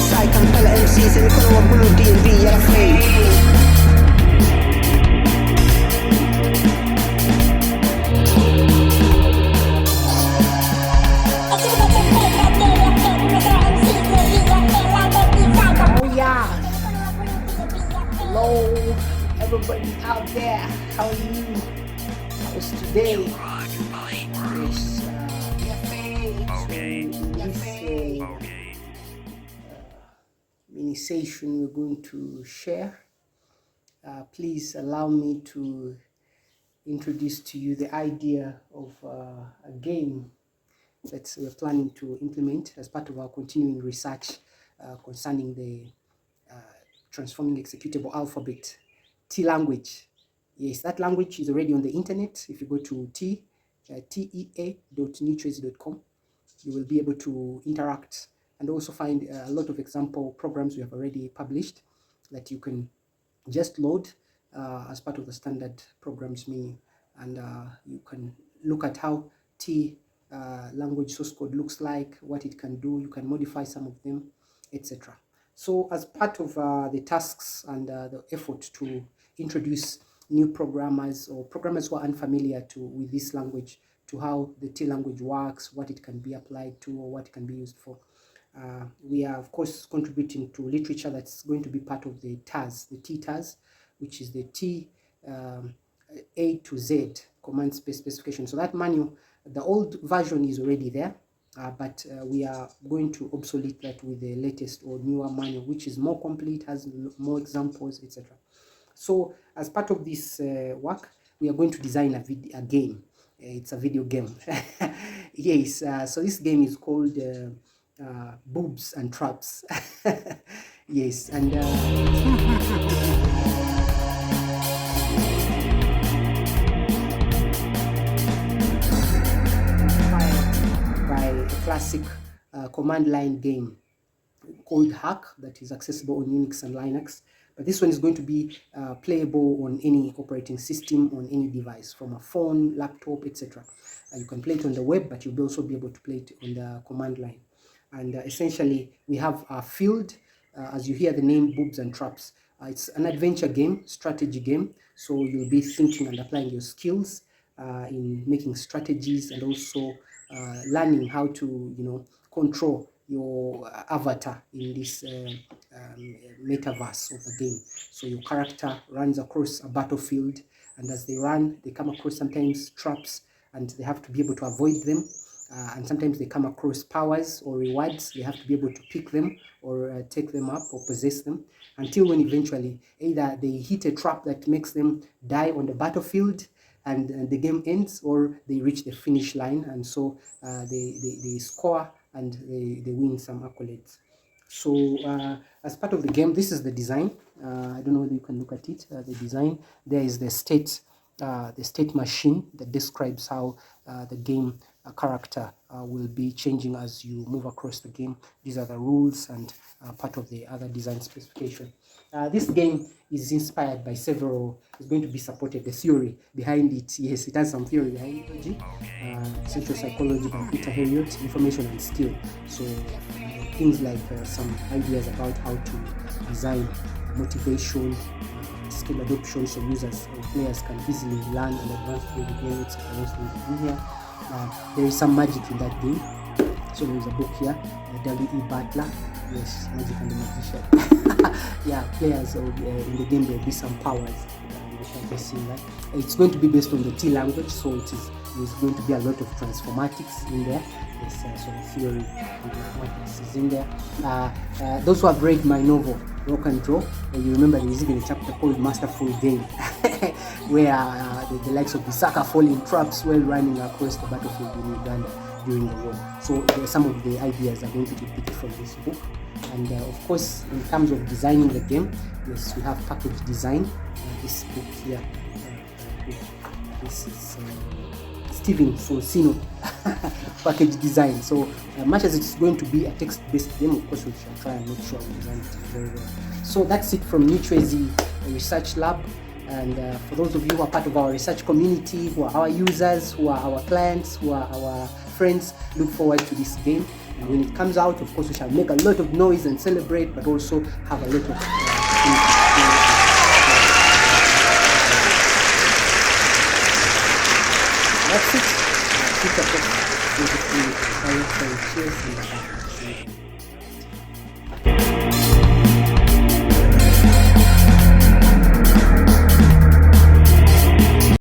psych and fella MCs and you know blue D&B, you're afraid. Hello, everybody out there. How are you? How's today? Mini session we're going to share. Please allow me to introduce to you the idea of a game that we're planning to implement as part of our continuing research concerning the transforming executable alphabet T language. Yes, that language is already on the internet. If you go to tea.nuchwezi.com, you will be able to interact and also find a lot of example programs we have already published that you can just load as part of the standard programs menu, and you can look at how T language source code looks like, what it can do. You can modify some of them, etc. So as part of the tasks and the effort to introduce new programmers or programmers who are unfamiliar with this language, to how the T language works, what it can be applied to, or what it can be used for, we are of course contributing to literature that's going to be part of the TAS, the T-TAS, which is the T A to Z command space specification. So that manual, the old version is already there. But we are going to obsolete that with the latest or newer manual, which is more complete, has more examples, etc. So as part of this work, we are going to design a game. It's a video game. Yes, so this game is called Boobs and Traps. Yes, and classic command line game called Hack that is accessible on Unix and Linux, but this one is going to be playable on any operating system, on any device, from a phone, laptop, etc. You can play it on the web, but you'll also be able to play it on the command line. And essentially we have a field, as you hear the name, Boobs and Traps. It's an adventure game, strategy game, so you'll be thinking and applying your skills in making strategies, and also learning how to, control your avatar in this metaverse of the game. So your character runs across a battlefield, and as they run, they come across sometimes traps, and they have to be able to avoid them. And sometimes they come across powers or rewards. They have to be able to pick them or take them up or possess them, until when eventually either they hit a trap that makes them die on the battlefield and the game ends, or they reach the finish line, and so they score and they win some accolades. So as part of the game, this is the design. I don't know whether you can look at it. The design, there is the state machine that describes how the game character will be changing as you move across the game. These are the rules and part of the other design specification. This game is inspired by several, it's going to be supported, the theory behind it. Yes, it has some theory behind it, social psychology by Peter Heriot, information and skill. So things like some ideas about how to design motivation, skill adoption, so users or players can easily learn and advance through the game. It's in here. There is some magic in that game. So there is a book here, W.E. Butler. Yes, Magic and the Magician. Yeah, players in the game, there will be some powers. You can just see that. It's going to be based on the T language, so there's going to be a lot of transformatics in there. Yes, so the theory and mathematics is in there. Those who have read my novel, Rock and Draw, you remember there is even a chapter called Masterful Game, where the likes of Bisaka fall in traps while running across the battlefield in Uganda during the war. So some of the ideas are going to be picked from this book. And of course, in terms of designing the game, yes, we have package design. This book here, this is Steven Sonsino package design. So much as it's going to be a text-based game, of course we shall try and make sure we design it very well. So that's it from NUCHWEZI Research Lab. And for those of you who are part of our research community, who are our users, who are our clients, who are our friends, look forward to this game. And when it comes out, of course, we shall make a lot of noise and celebrate, but also have a lot of that's it. Cheers.